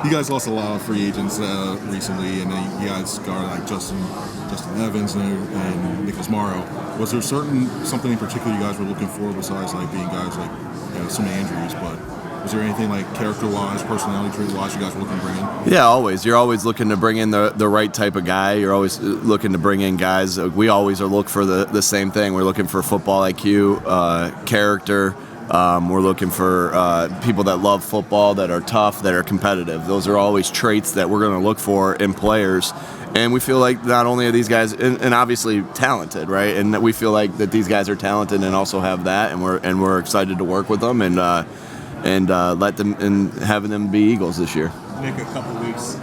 You guys lost a lot of free agents recently, and then you guys got like Justin Evans and Nicholas Morrow. Was there something in particular you guys were looking for besides like being guys like so many injuries? But was there anything like character-wise, personality trait-wise you guys were looking to bring in? Yeah, always. You're always looking to bring in the right type of guy. You're always looking to bring in guys. We always are looking for the same thing. We're looking for football IQ, character. We're looking for people that love football, that are tough, that are competitive. Those are always traits that we're going to look for in players. And we feel like not only are these guys, and obviously talented, right? And that we feel like that these guys are talented and also have that, and we're excited to work with them and let them and having them be Eagles this year. Nick, a couple weeks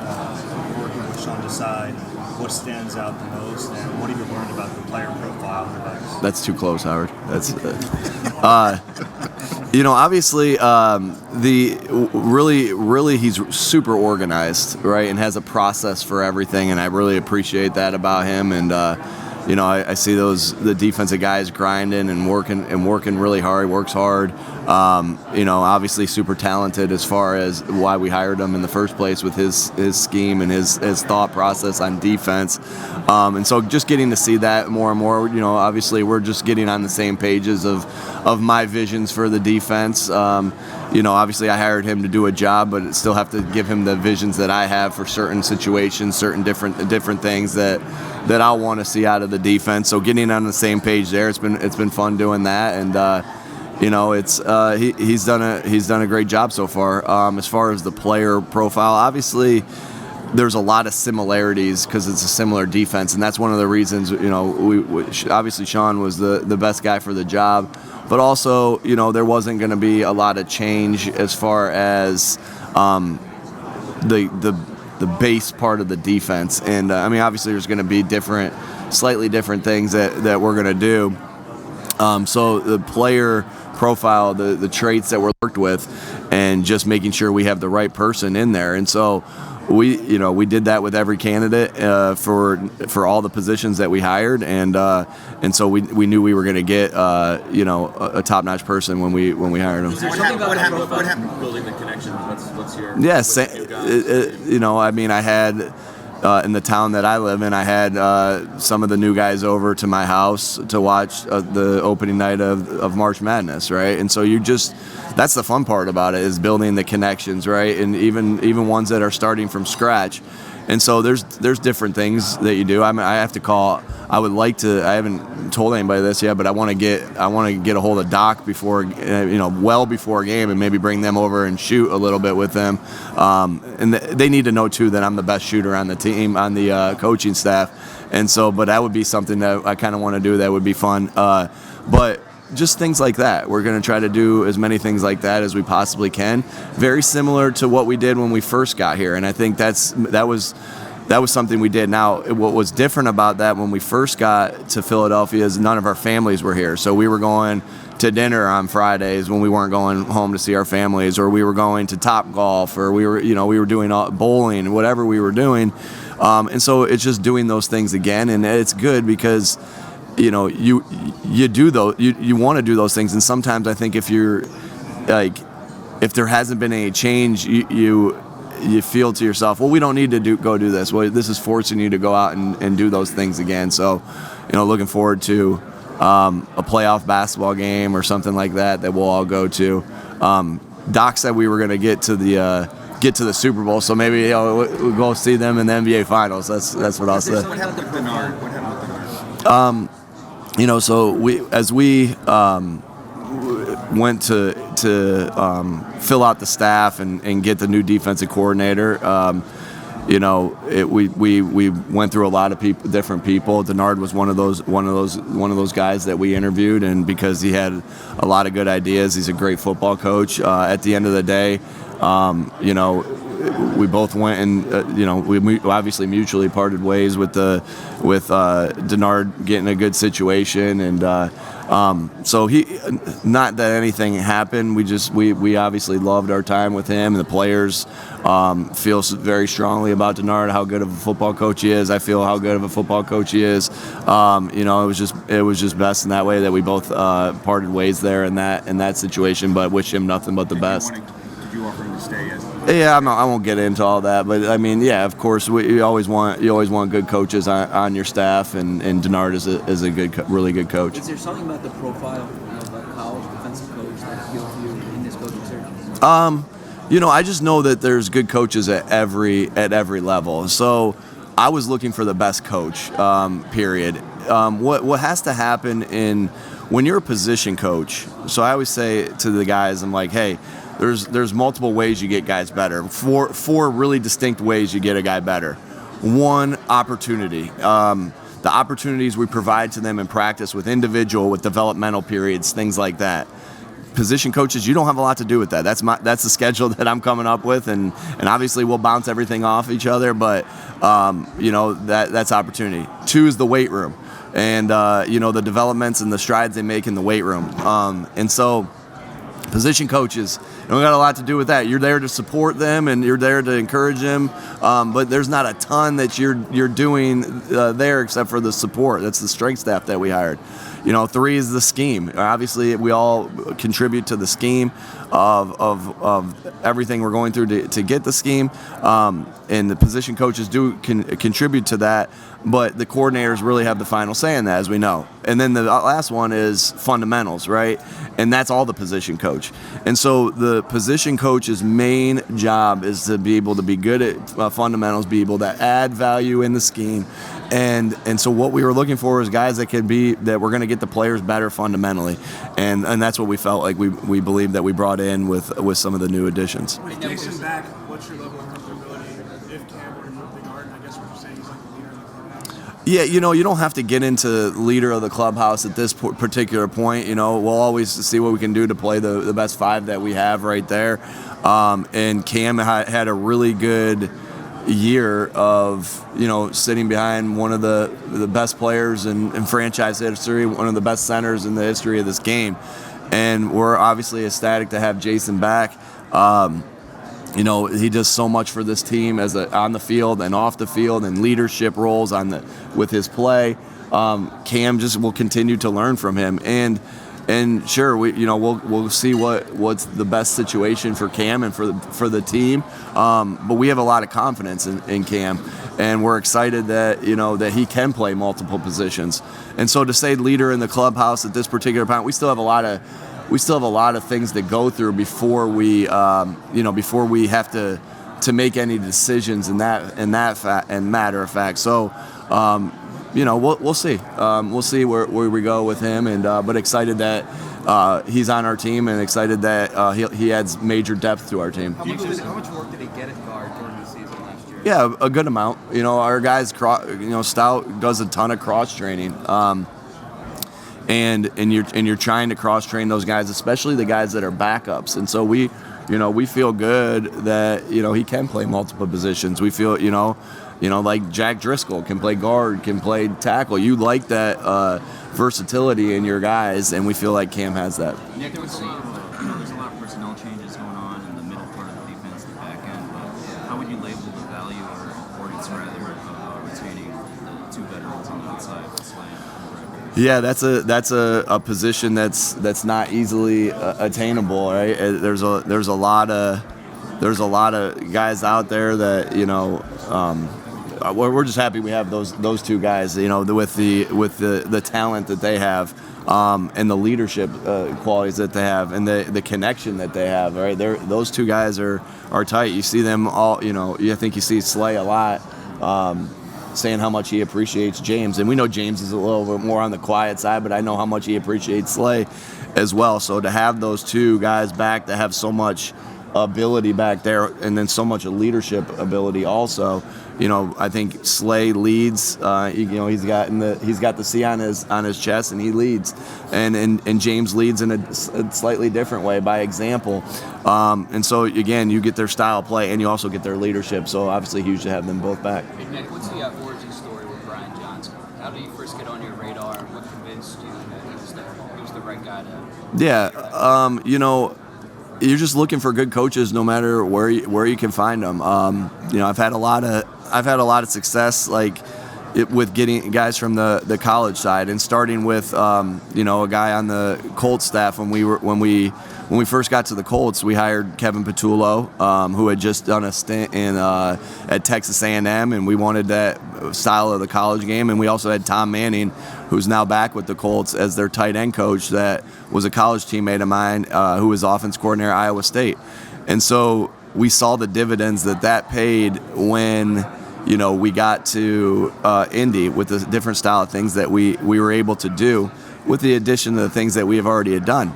working with Sean Desai, what stands out the most, and what have you learned about the player profile of the backs? That's too close, Howard. That's obviously really he's super organized, right, and has a process for everything, and I really appreciate that about him. And I see the defensive guys grinding and working really hard. He works hard. Obviously super talented as far as why we hired him in the first place with his scheme and his thought process on defense. And so just getting to see that more and more, obviously we're just getting on the same pages of my visions for the defense. Obviously I hired him to do a job, but still have to give him the visions that I have for certain situations, certain different things that I want to see out of the defense. So getting on the same page there, it's been fun doing that, and he's done a great job so far. As far as the player profile, obviously there's a lot of similarities because it's a similar defense, and that's one of the reasons. Obviously Sean was the best guy for the job, but also there wasn't going to be a lot of change as far as the base part of the defense. And obviously there's going to be slightly different things that we're going to do. So the player profile, the traits that we're worked with, and just making sure we have the right person in there. And so we did that with every candidate for all the positions that we hired, and so we knew we were going to get a top-notch person when we hired him. Is there something about what happened building the connection? What's your I had in the town that I live in, I had some of the new guys over to my house to watch the opening night of March Madness, right? And so that's the fun part about it, is building the connections, right? And even ones that are starting from scratch. And so there's different things that you do. I have to call. I haven't told anybody this yet, but I want to get a hold of Doc before, well before a game, and maybe bring them over and shoot a little bit with them. And they need to know too that I'm the best shooter on the team, on the coaching staff. And so, but that would be something that I kind of want to do. That would be fun. But just things like that. We're going to try to do as many things like that as we possibly can. Very similar to what we did when we first got here, and I think that was something we did. Now, what was different about that when we first got to Philadelphia is none of our families were here. So we were going to dinner on Fridays when we weren't going home to see our families, or we were going to Topgolf, or we were doing bowling, whatever we were doing. And so it's just doing those things again, and it's good because you do those, you want to do those things. And sometimes I think if there hasn't been any change, you feel to yourself, well, we don't need to go do this. Well, this is forcing you to go out and do those things again. So, looking forward to a playoff basketball game or something like that we'll all go to. Doc said we were going to get to the Super Bowl, so maybe we'll go see them in the NBA Finals. That's what I'll say. What happened with Denard? So we went to fill out the staff and get the new defensive coordinator. We went through a lot of different people. Denard was one of those guys that we interviewed, and because he had a lot of good ideas, he's a great football coach. At the end of the day, we both went and we obviously mutually parted ways with Denard getting a good situation, and so not that anything happened. We obviously loved our time with him, and the players feel very strongly about Denard, how good of a football coach he is. I feel how good of a football coach he is. It was just best in that way that we both parted ways there in that situation, but wish him nothing but the best. Did you offer him to stay as Yeah, I won't get into all that, but I mean, yeah, of course, you always want good coaches on your staff, and Denard is a really good coach. Is there something about the profile of a college defensive coach that appealed to you in this coaching search? I just know that there's good coaches at every level. So I was looking for the best coach. Period. What has to happen when you're a position coach? So I always say to the guys, I'm like, hey, there's multiple ways you get guys better. Four really distinct ways you get a guy better. One, opportunity. The opportunities we provide to them in practice with developmental periods, things like that. Position coaches, you don't have a lot to do with that. That's the schedule that I'm coming up with, and obviously we'll bounce everything off each other, but that's opportunity. Two is the weight room, and the developments and the strides they make in the weight room. And so position coaches don't got a lot to do with that. You're there to support them and you're there to encourage them, but there's not a ton that you're doing there except for the support. That's the strength staff that we hired. Three is the scheme. Obviously, we all contribute to the scheme of everything we're going through to get the scheme, and the position coaches do contribute to that, but the coordinators really have the final say in that, as we know. And then the last one is fundamentals, right? And that's all the position coach. And so the position coach's main job is to be able to be good at fundamentals, be able to add value in the scheme. And so what we were looking for is guys that we're going to get the players better fundamentally, and that's what we felt like we believed that we brought in with some of the new additions. With Jason back, what's your level of comfortability if Cam were to move the guard? And I guess what you're saying is like the leader of the clubhouse. Yeah, you don't have to get into leader of the clubhouse at this particular point. We'll always see what we can do to play the best five that we have right there. And Cam had a really good year of sitting behind one of the best players in franchise history, one of the best centers in the history of this game, and we're obviously ecstatic to have Jason back. He does so much for this team on the field and off the field, and leadership roles with his play. Cam just will continue to learn from him, and sure, we'll see what's the best situation for Cam and for the team. But we have a lot of confidence in Cam, and we're excited that that he can play multiple positions. And so to say leader in the clubhouse at this particular point, we still have a lot of things to go through before we have to make any decisions in matter of fact. So. We'll see. We'll see where we go with him, but excited that he's on our team, and excited that he adds major depth to our team. How much work did he get at guard during the season last year? Yeah, a good amount. Our guys, Stout does a ton of cross training, and you're trying to cross train those guys, especially the guys that are backups, and so we feel good that he can play multiple positions. We feel like Jack Driscoll can play guard, can play tackle. You like that versatility in your guys, and we feel like Cam has that. Nick, there's a lot of personnel changes going on in the middle part of the defense, the back end. But how would you label the value or importance, rather, of retaining the two veterans on the outside? Yeah, that's a position that's not easily attainable, right? There's a lot of guys out there that we're just happy we have those two guys, with the talent that they have, and the leadership qualities that they have, and the connection that they have. Right, those two guys are tight. You see them all. I think you see Slay a lot. Saying how much he appreciates James, and we know James is a little bit more on the quiet side, but I know how much he appreciates Slay as well. So to have those two guys back that have so much ability back there, and then so much leadership ability also, I think Slay leads. He's got the C on his chest, and he leads, and James leads in a slightly different way by example. And so again, you get their style of play, and you also get their leadership. So obviously, huge to have them both back. Hey Nick, what's the origin story with Brian Johnson? How did he first get on your radar? What convinced you that he was the right guy to? Yeah, you're just looking for good coaches, no matter where you can find them. I've had a lot of success, with getting guys from the college side, and starting with a guy on the Colts staff when we when we first got to the Colts, we hired Kevin Patullo, who had just done a stint at Texas A&M, and we wanted that style of the college game. And we also had Tom Manning, who's now back with the Colts as their tight end coach, that was a college teammate of mine, who was offense coordinator at Iowa State. And so we saw the dividends that paid when we got to Indy with the different style of things that we were able to do, with the addition of the things that we have already had done.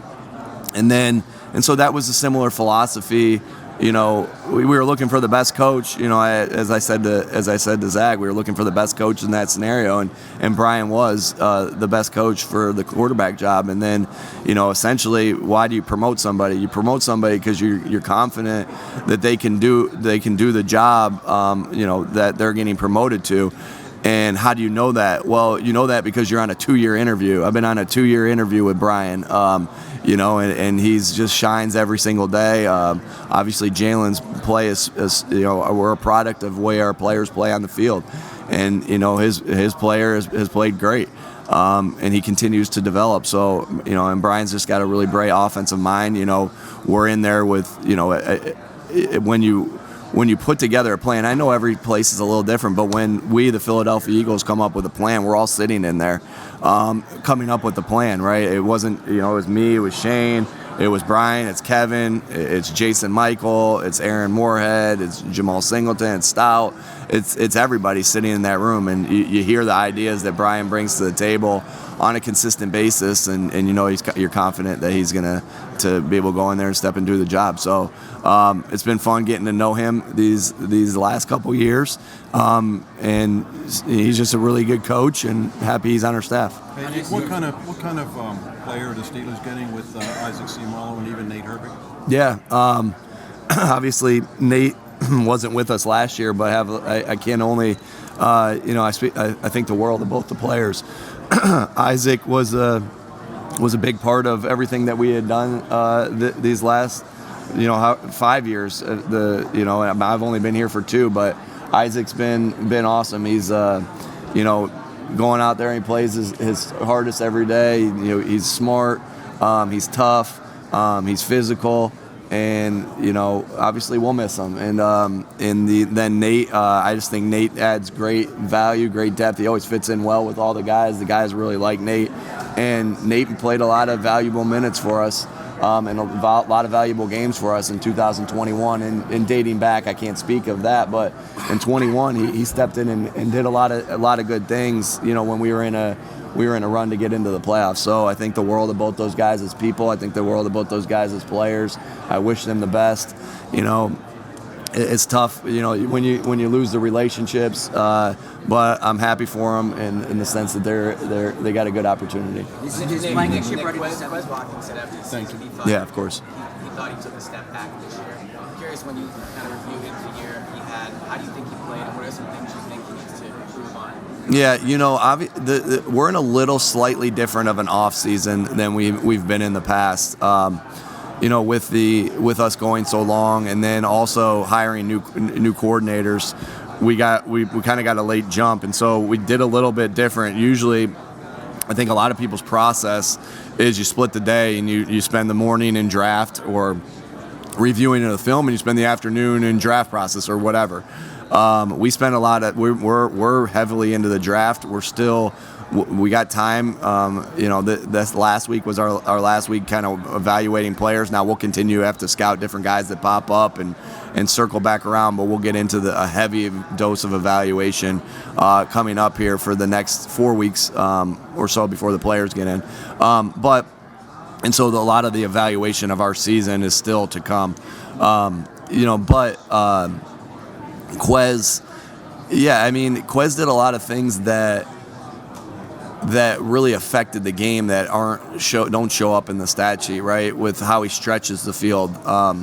And so that was a similar philosophy. We were looking for the best coach. As I said to Zach, we were looking for the best coach in that scenario, and Brian was the best coach for the quarterback job. And then, essentially, why do you promote somebody? You promote somebody because you're confident that they can do the job, that they're getting promoted to. And how do you know that? Well, you know that because you're on a 2-year interview. I've been on a 2-year interview with Brian, and he's just shines every single day. Obviously, Jalen's play is we're a product of the way our players play on the field. And, his player has played great. And he continues to develop. So, and Brian's just got a really bright offensive mind. We're in there with, when you put together a plan, I know every place is a little different, but when we, the Philadelphia Eagles, come up with a plan, we're all sitting in there coming up with the plan, right? It wasn't, it was me, it was Shane, it was Brian, it's Kevin, it's Jason Michael, it's Aaron Moorhead, it's Jamal Singleton, it's Stout. It's everybody sitting in that room, and you hear the ideas that Brian brings to the table on a consistent basis, and you're confident that he's going to be able to go in there and step and do the job. So it's been fun getting to know him these last couple years, and he's just a really good coach, and happy he's on our staff. Hey, what kind of player are the Steelers getting with Isaac Seumalo and even Nate Herbig? Yeah, obviously Nate wasn't with us last year, but I can only I think the world of both the players. Isaac was a big part of everything that we had done these last 5 years. I've only been here for 2, but Isaac's been awesome. He's going out there and he plays his hardest every day. He's smart, he's tough, he's physical. And obviously we'll miss him. And then Nate, I just think Nate adds great value, great depth. He always fits in well with all the guys. The guys really like Nate, and Nate played a lot of valuable minutes for us, and a lot of valuable games for us in 2021. And dating back, I can't speak of that, but in 21 he stepped in and did a lot of good things. When we were in a run to get into the playoffs. So I think the world of both those guys as people. I think the world of both those guys as players. I wish them the best. It's tough, when you lose the relationships. But I'm happy for them in the sense that they got a good opportunity. Thank you. Yeah, of course. He thought he took a step back this year. I'm curious, when you kind of review the year he had, how do you think he played, and what are some things you think he needs to improve on? Yeah, we're in a little slightly different of an off season than we've been in the past. With us going so long, and then also hiring new coordinators, we kind of got a late jump, and so we did a little bit different. Usually, I think a lot of people's process is you split the day and you spend the morning in draft or reviewing the film, and you spend the afternoon in draft process or whatever. We spend a lot of we're heavily into the draft. We got time. This last week was our last week kind of evaluating players. Now we'll continue to have to scout different guys that pop up and circle back around, but we'll get into a heavy dose of evaluation coming up here for the next 4 weeks or so before the players get in. And so a lot of the evaluation of our season is still to come. Quez, Quez did a lot of things that really affected the game that don't show up in the stat sheet, right? With how he stretches the field. A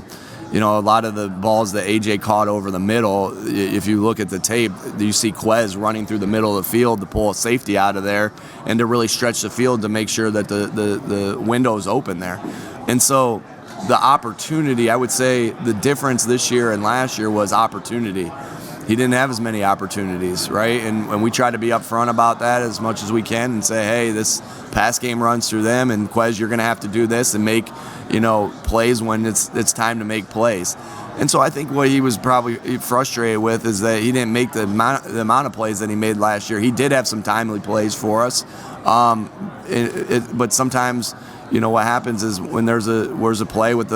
lot of the balls that AJ caught over the middle, if you look at the tape, you see Quez running through the middle of the field to pull a safety out of there and to really stretch the field to make sure that the window's open there. And so the opportunity, I would say the difference this year and last year was opportunity. he didn't have as many opportunities, right? And we try to be upfront about that as much as we can and say, hey, this pass game runs through them, and Quez, you're going to have to do this and make, plays when it's time to make plays. And so I think what he was probably frustrated with is that he didn't make the amount of plays that he made last year. He did have some timely plays for us, but sometimes, what happens is when there's a play with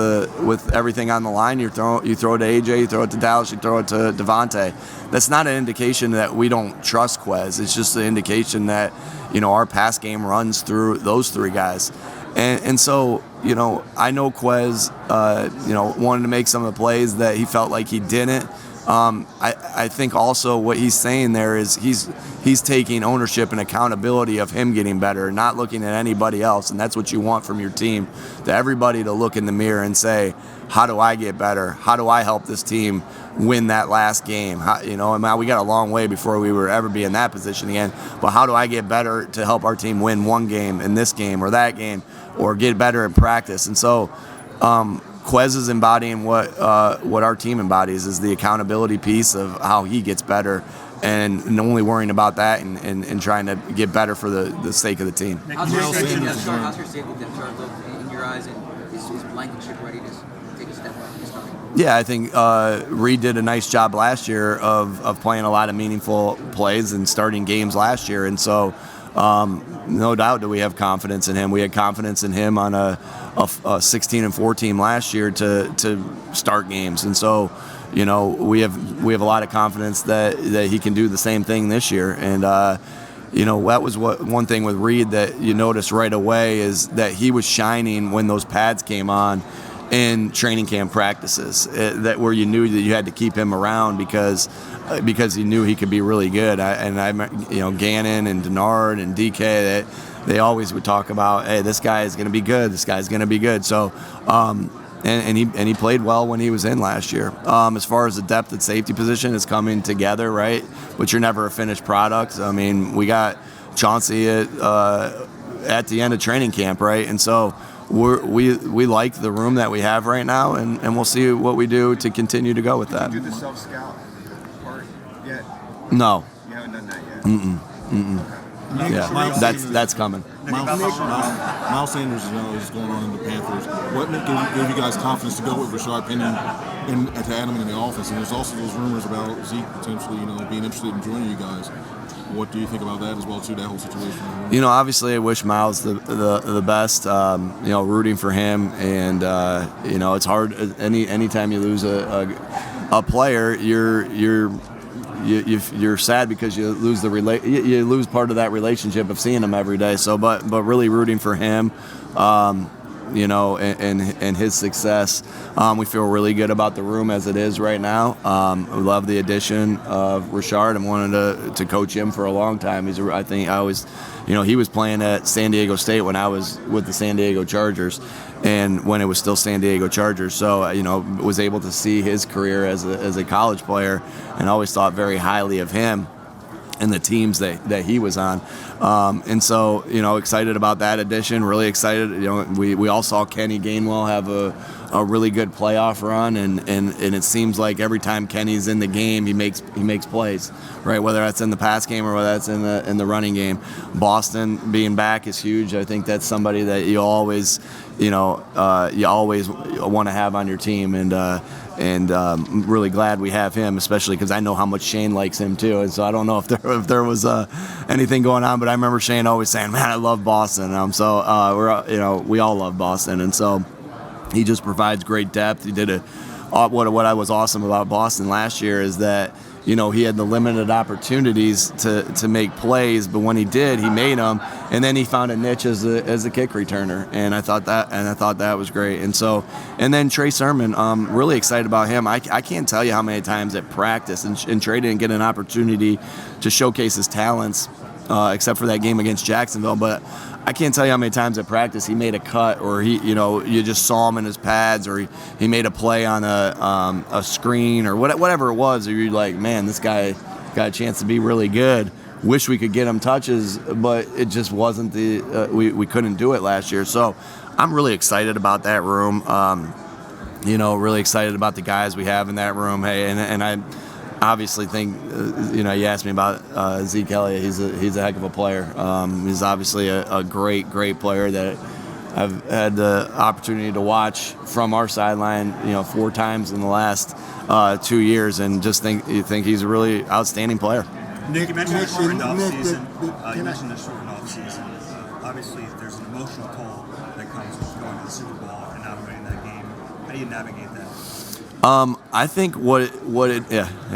everything on the line, you throw it to AJ, you throw it to Dallas, you throw it to Devontae. That's not an indication that we don't trust Quez. It's just an indication that our pass game runs through those three guys. And so, I know Quez, wanted to make some of the plays that he felt like he didn't. I think also what he's saying there is he's taking ownership and accountability of him getting better, not looking at anybody else. And that's what you want from your team, to everybody to look in the mirror and say, how do I get better? How do I help this team win that last game? We got a long way before we were ever be in that position again. But how do I get better to help our team win one game in this game or that game, or get better in practice? And so Quez is embodying what our team embodies, is the accountability piece of how he gets better, and only worrying about that and trying to get better for the sake of the team. How's your safety depth chart look in your eyes, and is Blankenship ready to take a step up? Yeah, I think Reed did a nice job last year of playing a lot of meaningful plays and starting games last year, and so no doubt do we have confidence in him. We had confidence in him on a 16-4 team last year to start games, and so we have a lot of confidence that he can do the same thing this year. And that was one thing with Reed that you noticed right away, is that he was shining when those pads came on in training camp practices, that where you knew that you had to keep him around because he knew he could be really good. Gannon and Denard and DK, that they always would talk about, hey, this guy is going to be good. This guy's going to be good. So, and he played well when he was in last year. As far as the depth at safety position is coming together, right? But you're never a finished product. I mean, we got Chauncey at the end of training camp, right? And so we like the room that we have right now, and we'll see what we do to continue to go with that. Did you do the self-scout part yet? No. You haven't done that yet? Yeah, that's coming. Miles Sanders is going on in the Panthers. What gave you guys confidence to go with Rashad Penny and to add him in the offense? And there's also those rumors about Zeke potentially, being interested in joining you guys. What do you think about that as well, too, that whole situation? Obviously I wish Miles the best, rooting for him. And, it's hard. Anytime you lose a player, you're sad because you lose you lose part of that relationship of seeing him every day. So, but really rooting for him, and his success. We feel really good about the room as it is right now. We love the addition of Rashard and wanted to coach him for a long time. He was playing at San Diego State when I was with the San Diego Chargers, and when it was still San Diego Chargers. So, was able to see his career as a college player, and always thought very highly of him and the teams that he was on. And so, excited about that addition, really excited. We all saw Kenny Gainwell have a really good playoff run, and it seems like every time Kenny's in the game, he makes plays, right? Whether that's in the pass game or whether that's in the running game. Boston being back is huge. I think that's somebody that you always want to have on your team, and I'm really glad we have him, especially because I know how much Shane likes him too. And so I don't know if there was anything going on, but I remember Shane always saying, "Man, I love Boston." We all love Boston, and so he just provides great depth. He did what I was awesome about Boston last year is that he had the limited opportunities to make plays, but when he did, he made them, and then he found a niche as a kick returner, and I thought that was great. And then Trey Sermon, really excited about him. I can't tell you how many times at practice, and Trey didn't get an opportunity to showcase his talents, except for that game against Jacksonville, but I can't tell you how many times at practice he made a cut, or you just saw him in his pads, or he made a play on a screen, or whatever it was, or you're like, man, this guy got a chance to be really good. Wish we could get him touches, but it just wasn't we couldn't do it last year. So I'm really excited about that room. Really excited about the guys we have in that room. Hey, and obviously think, you asked me about Zeke Elliott. He's a heck of a player. He's obviously a great player that I've had the opportunity to watch from our sideline, 4 times in the last 2 years, and just think he's a really outstanding player. Nick, you mentioned the shortened offseason. You mentioned the shortened offseason. Obviously, there's an emotional toll that comes with going to the Super Bowl and not winning that game. How do you navigate that? I think hey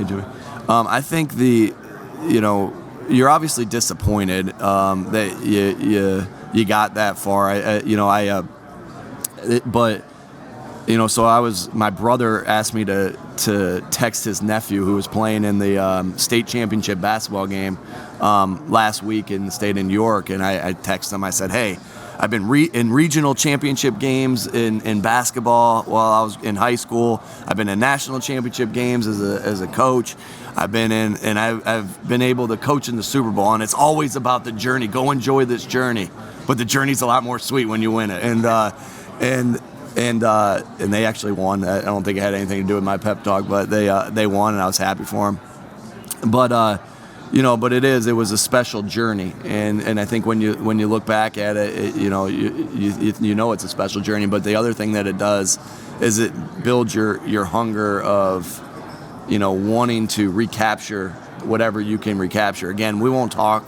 Joey. I think you're obviously disappointed that you got that far. My brother asked me to text his nephew who was playing in the state championship basketball game last week in the state of New York, and I texted him. I said, hey, I've been in regional championship games in basketball while I was in high school. I've been in national championship games as a coach. I've been in, and I've been able to coach in the Super Bowl, and it's always about the journey. Go enjoy this journey, but the journey's a lot more sweet when you win it. And they actually won. I don't think it had anything to do with my pep talk, but they won, and I was happy for them. But it was a special journey, and I think when you look back at it, you know it's a special journey. But the other thing that it does is it builds your hunger of wanting to recapture whatever you can recapture. Again, we won't talk.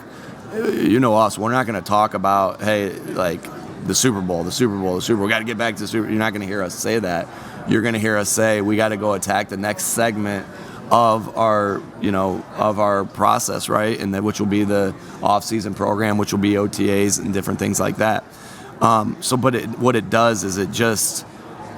Us. We're not going to talk about the Super Bowl. We got to get back to the Super Bowl. You're not going to hear us say that. You're going to hear us say we got to go attack the next segment of our process, right? And which will be the off-season program, which will be OTAs and different things like that. What it does is it just,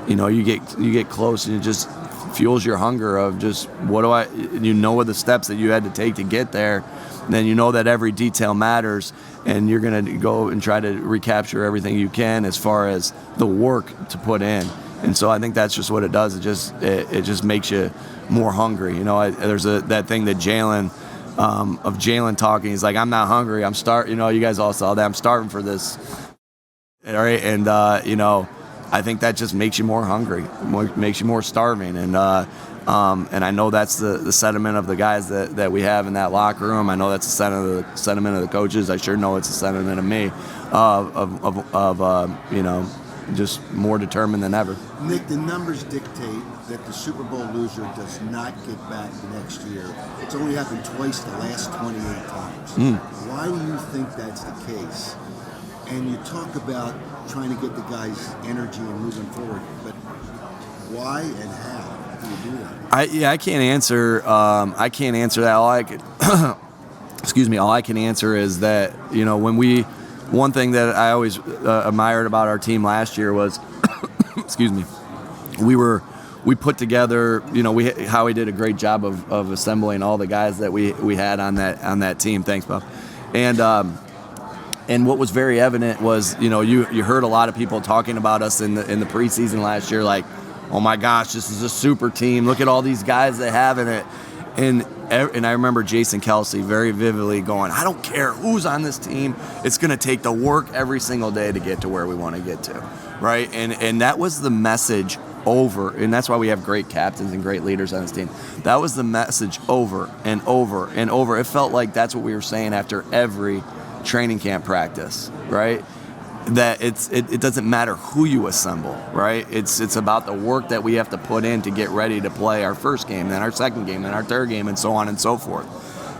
you get close and it just fuels your hunger of just what the steps that you had to take to get there. And then that every detail matters, and you're going to go and try to recapture everything you can as far as the work to put in. And so I think that's just what it does. It just makes you more hungry. There's that thing that Jalen talking. He's like, I'm not hungry. I'm starving. You guys all saw that. I'm starving for this. All right, and I think that just makes you more hungry, makes you more starving, and I know that's the sentiment of the guys that we have in that locker room. I know that's the sentiment of the coaches. I sure know it's the sentiment of me, just more determined than ever. Nick, the numbers dictate that the Super Bowl loser does not get back next year. It's only happened twice the last 28 times. Why do you think that's the case? And you talk about trying to get the guys' energy and moving forward, but why and how do you do that? I can't answer. I can't answer that. All I can answer is that one thing that I always admired about our team last year was, we put together. Howie did a great job of assembling all the guys that we had on that team. Thanks, Bob. And what was very evident was, you heard a lot of people talking about us in the preseason last year, like, oh my gosh, this is a super team. Look at all these guys that have in it. And I remember Jason Kelsey very vividly going, I don't care who's on this team. It's going to take the work every single day to get to where we want to get to, right? And that was the message over, and that's why we have great captains and great leaders on this team. That was the message over and over and over. It felt like that's what we were saying after every training camp practice, right? That it doesn't matter who you assemble, right? It's about the work that we have to put in to get ready to play our first game, then our second game, then our third game, and so on and so forth.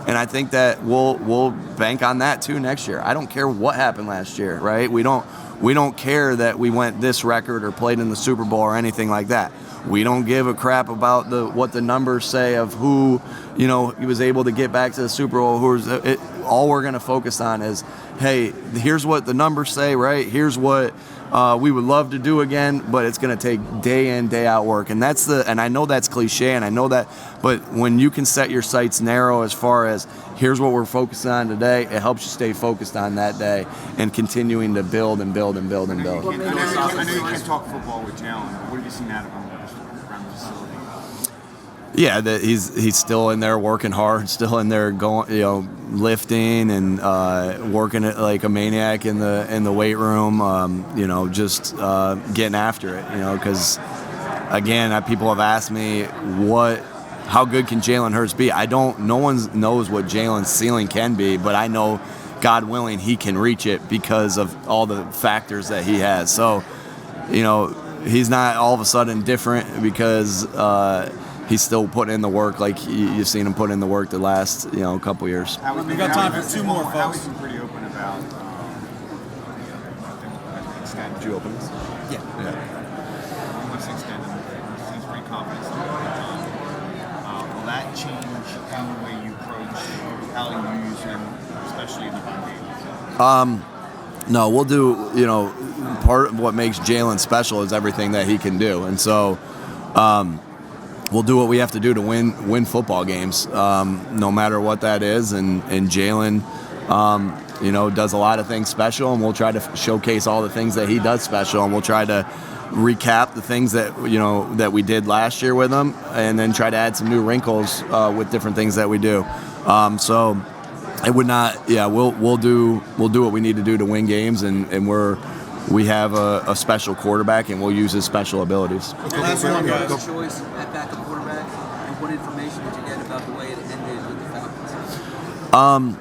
And I think that we'll bank on that too next year. I don't care what happened last year, right? We don't care that we went this record or played in the Super Bowl or anything like that. We don't give a crap about what the numbers say of who, he was able to get back to the Super Bowl. All we're going to focus on is, hey, here's what the numbers say, right? Here's what we would love to do again, but it's going to take day in, day out work. And and I know that's cliche, and I know that, but when you can set your sights narrow as far as here's what we're focused on today, it helps you stay focused on that day and continuing to build and build and build and build. I know you can't talk football with Jalen. What have you seen out of him around the facility? Yeah, that he's still in there working hard, still in there going, lifting and working it like a maniac in the weight room. Just getting after it. Because again, people have asked me how good can Jalen Hurts be? No one knows what Jalen's ceiling can be, but I know, God willing, he can reach it because of all the factors that he has. So, he's not all of a sudden different because he's still putting in the work like you've seen him put in the work the last, couple years. We got time for two more, How folks. is he pretty open about extend? Did you open this? Yeah. He wants to extend him. He seems pretty confident. Will that change the way you approach how you use him, especially in the run game? No, we'll do, part of what makes Jalen special is everything that he can do. And so we'll do what we have to do to win football games, no matter what that is. And Jalen, does a lot of things special, and we'll try to showcase all the things that he does special, and we'll try to recap the things that that we did last year with him, and then try to add some new wrinkles with different things that we do. So it would not. Yeah, we'll do what we need to do to win games, and we have a special quarterback, and we'll use his special abilities. Last one, guys. Choice at backup quarterback, and what information did you get about the way it ended with the Falcons?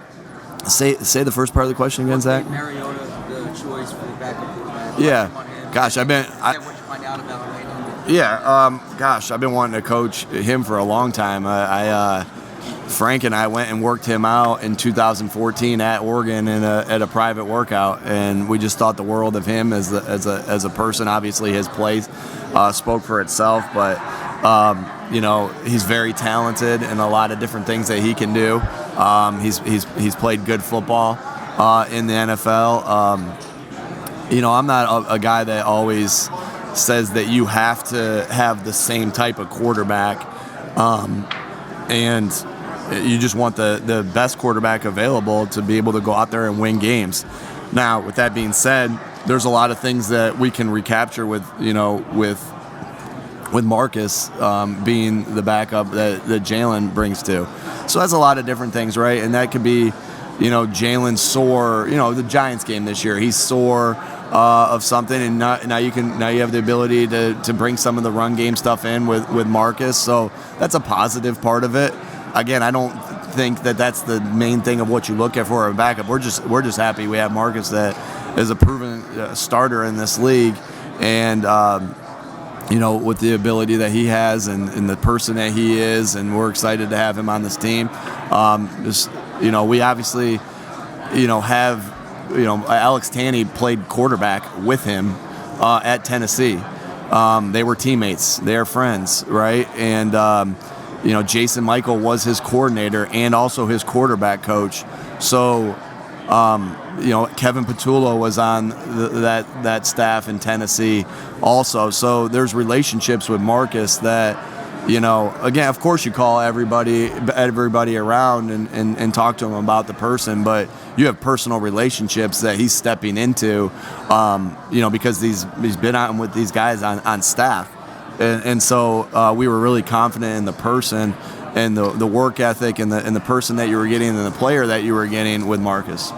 Say the first part of the question again, Zach. Mariota, the choice for the backup quarterback. Yeah. Gosh, what you find out about the way it ended? Yeah. I've been wanting to coach him for a long time. Frank and I went and worked him out in 2014 at Oregon at a private workout, and we just thought the world of him as a person. Obviously, his play spoke for itself, but he's very talented in a lot of different things that he can do. He's played good football in the NFL. I'm not a guy that always says that you have to have the same type of quarterback, and you just want the best quarterback available to be able to go out there and win games. Now, with that being said, there's a lot of things that we can recapture with Marcus being the backup that Jalen brings to. So that's a lot of different things, right? And that could be, Jalen's sore. The Giants game this year, he's sore of something, and now you have the ability to bring some of the run game stuff in with Marcus. So that's a positive part of it. Again, I don't think that that's the main thing of what you look at for a backup. We're just happy we have Marcus that is a proven starter in this league, and with the ability that he has and the person that he is, and we're excited to have him on this team. We obviously, have, Alex Tanney played quarterback with him at Tennessee. They were teammates. They are friends, right? And Jason Michael was his coordinator and also his quarterback coach. So, Kevin Patullo was on that staff in Tennessee also. So there's relationships with Marcus that, again, of course you call everybody around and talk to him about the person, but you have personal relationships that he's stepping into, because he's been on with these guys on staff. And so we were really confident in the person and the work ethic and the person that you were getting and the player that you were getting with Marcus.